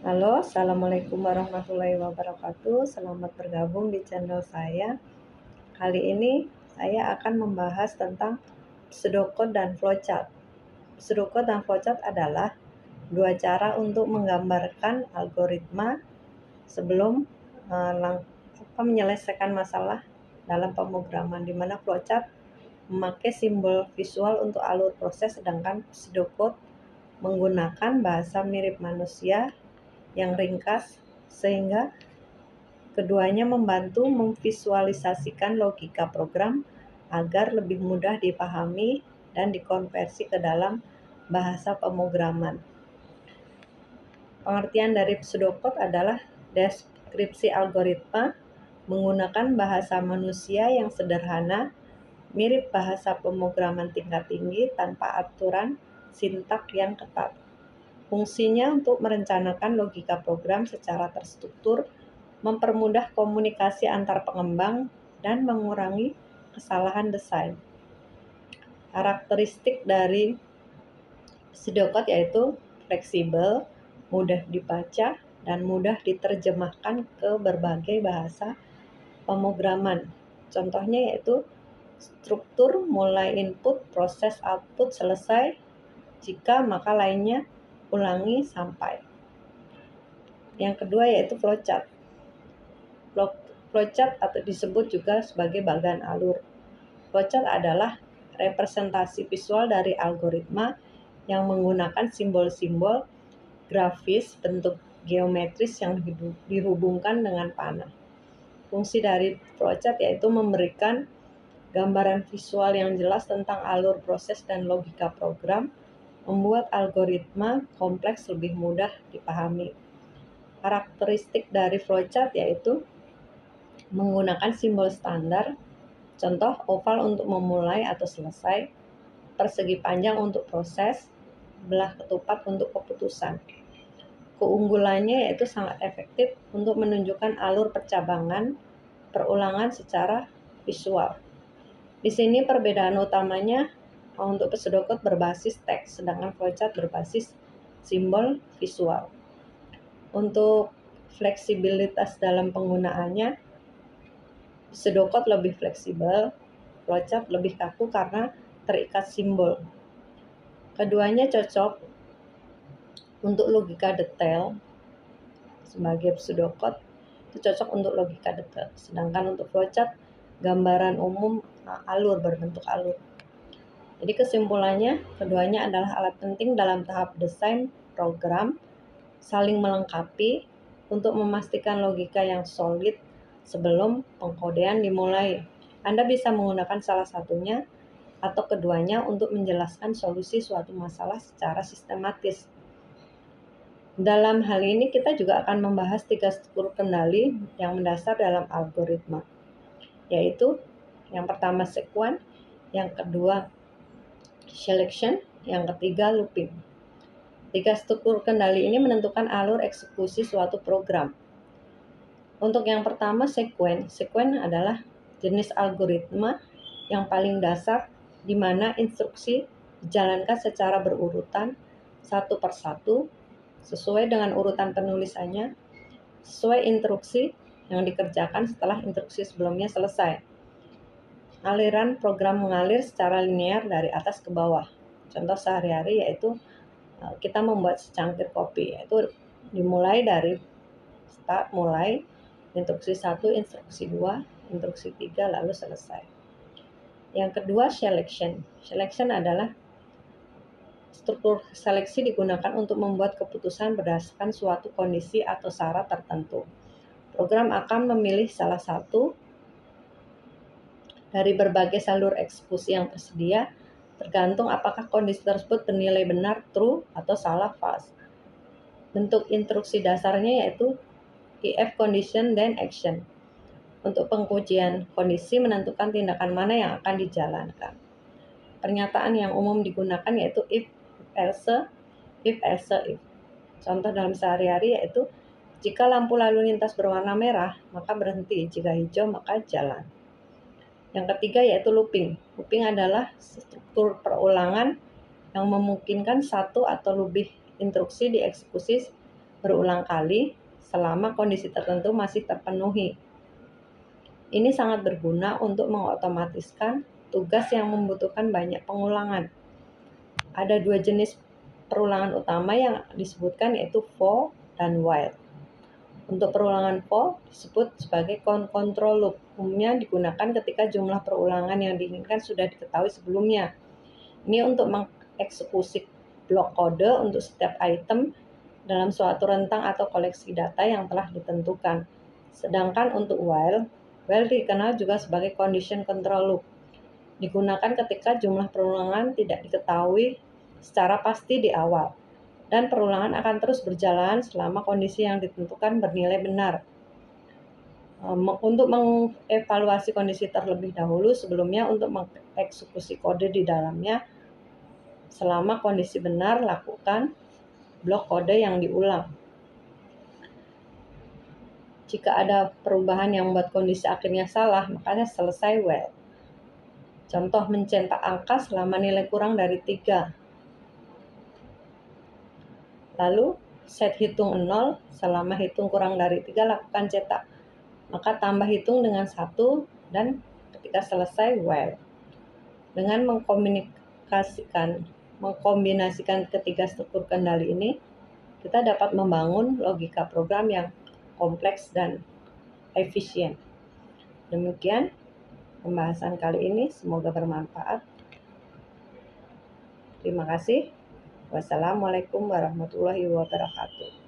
Halo, Assalamualaikum warahmatullahi wabarakatuh. Selamat bergabung di channel saya. Kali ini saya akan membahas tentang pseudocode dan flowchart. Pseudocode dan flowchart adalah dua cara untuk menggambarkan algoritma sebelum menyelesaikan masalah dalam pemrograman, di mana flowchart memakai simbol visual untuk alur proses, sedangkan pseudocode menggunakan bahasa mirip manusia yang ringkas, sehingga keduanya membantu memvisualisasikan logika program agar lebih mudah dipahami dan dikonversi ke dalam bahasa pemrograman. Pengertian dari pseudocode adalah deskripsi algoritma menggunakan bahasa manusia yang sederhana, mirip bahasa pemrograman tingkat tinggi tanpa aturan sintak yang ketat. Fungsinya untuk merencanakan logika program secara terstruktur, mempermudah komunikasi antar pengembang, dan mengurangi kesalahan desain. Karakteristik dari pseudocode yaitu fleksibel, mudah dibaca, dan mudah diterjemahkan ke berbagai bahasa pemrograman. Contohnya yaitu struktur mulai input, proses, output, selesai, jika maka lainnya ulangi sampai. Yang kedua yaitu flowchart. Flowchart atau disebut juga sebagai bagan alur. Flowchart adalah representasi visual dari algoritma yang menggunakan simbol-simbol grafis bentuk geometris yang dihubungkan dengan panah. Fungsi dari flowchart yaitu memberikan gambaran visual yang jelas tentang alur proses dan logika program, membuat algoritma kompleks lebih mudah dipahami. Karakteristik dari flowchart yaitu menggunakan simbol standar, contoh oval untuk memulai atau selesai, persegi panjang untuk proses, belah ketupat untuk keputusan. Keunggulannya yaitu sangat efektif untuk menunjukkan alur percabangan perulangan secara visual. Di sini perbedaan utamanya untuk pseudocode berbasis teks, sedangkan flowchart berbasis simbol visual. Untuk fleksibilitas dalam penggunaannya, pseudocode lebih fleksibel, flowchart lebih kaku karena terikat simbol. Keduanya cocok untuk logika detail. Sebagai pseudocode itu cocok untuk logika detail, sedangkan untuk flowchart gambaran umum alur, berbentuk alur. Jadi kesimpulannya, keduanya adalah alat penting dalam tahap desain program, saling melengkapi untuk memastikan logika yang solid sebelum pengkodean dimulai. Anda bisa menggunakan salah satunya atau keduanya untuk menjelaskan solusi suatu masalah secara sistematis. Dalam hal ini kita juga akan membahas 3 struktur kendali yang mendasar dalam algoritma, yaitu yang pertama sequence, yang kedua selection, yang ketiga looping. 3 struktur kendali ini menentukan alur eksekusi suatu program. Untuk yang pertama sequence adalah jenis algoritma yang paling dasar di mana instruksi dijalankan secara berurutan satu per satu sesuai dengan urutan penulisannya, sesuai instruksi yang dikerjakan setelah instruksi sebelumnya selesai. Aliran program mengalir secara linear dari atas ke bawah. Contoh sehari-hari yaitu kita membuat secangkir kopi, yaitu dimulai dari start, mulai instruksi 1, instruksi 2, instruksi 3, lalu selesai. Yang kedua selection adalah struktur seleksi digunakan untuk membuat keputusan berdasarkan suatu kondisi atau syarat tertentu. Program akan memilih salah satu dari berbagai jalur eksekusi yang tersedia, tergantung apakah kondisi tersebut bernilai benar, true, atau salah, false. Bentuk instruksi dasarnya yaitu if condition then action. Untuk pengujian kondisi menentukan tindakan mana yang akan dijalankan. Pernyataan yang umum digunakan yaitu if else, if. Contoh dalam sehari-hari yaitu jika lampu lalu lintas berwarna merah, maka berhenti, jika hijau maka jalan. Yang ketiga yaitu looping. Looping adalah struktur perulangan yang memungkinkan satu atau lebih instruksi dieksekusi berulang kali selama kondisi tertentu masih terpenuhi. Ini sangat berguna untuk mengotomatiskan tugas yang membutuhkan banyak pengulangan. Ada dua jenis perulangan utama yang disebutkan, yaitu for dan while. Untuk perulangan for disebut sebagai control loop. Umumnya digunakan ketika jumlah perulangan yang diinginkan sudah diketahui sebelumnya. Ini untuk mengeksekusi blok kode untuk setiap item dalam suatu rentang atau koleksi data yang telah ditentukan. Sedangkan untuk while dikenal juga sebagai condition control loop. Digunakan ketika jumlah perulangan tidak diketahui secara pasti di awal, dan perulangan akan terus berjalan selama kondisi yang ditentukan bernilai benar. Untuk mengevaluasi kondisi terlebih dahulu sebelumnya untuk mengeksekusi kode di dalamnya, selama kondisi benar, lakukan blok kode yang diulang. Jika ada perubahan yang membuat kondisi akhirnya salah, makanya selesai while. Contoh mencetak angka selama nilai kurang dari 3. Lalu set hitung 0 selama hitung kurang dari 3, lakukan cetak. Maka tambah hitung dengan 1 dan ketika selesai while. Dengan mengkombinasikan ketiga struktur kendali ini, kita dapat membangun logika program yang kompleks dan efisien. Demikian pembahasan kali ini, semoga bermanfaat. Terima kasih. Wassalamualaikum warahmatullahi wabarakatuh.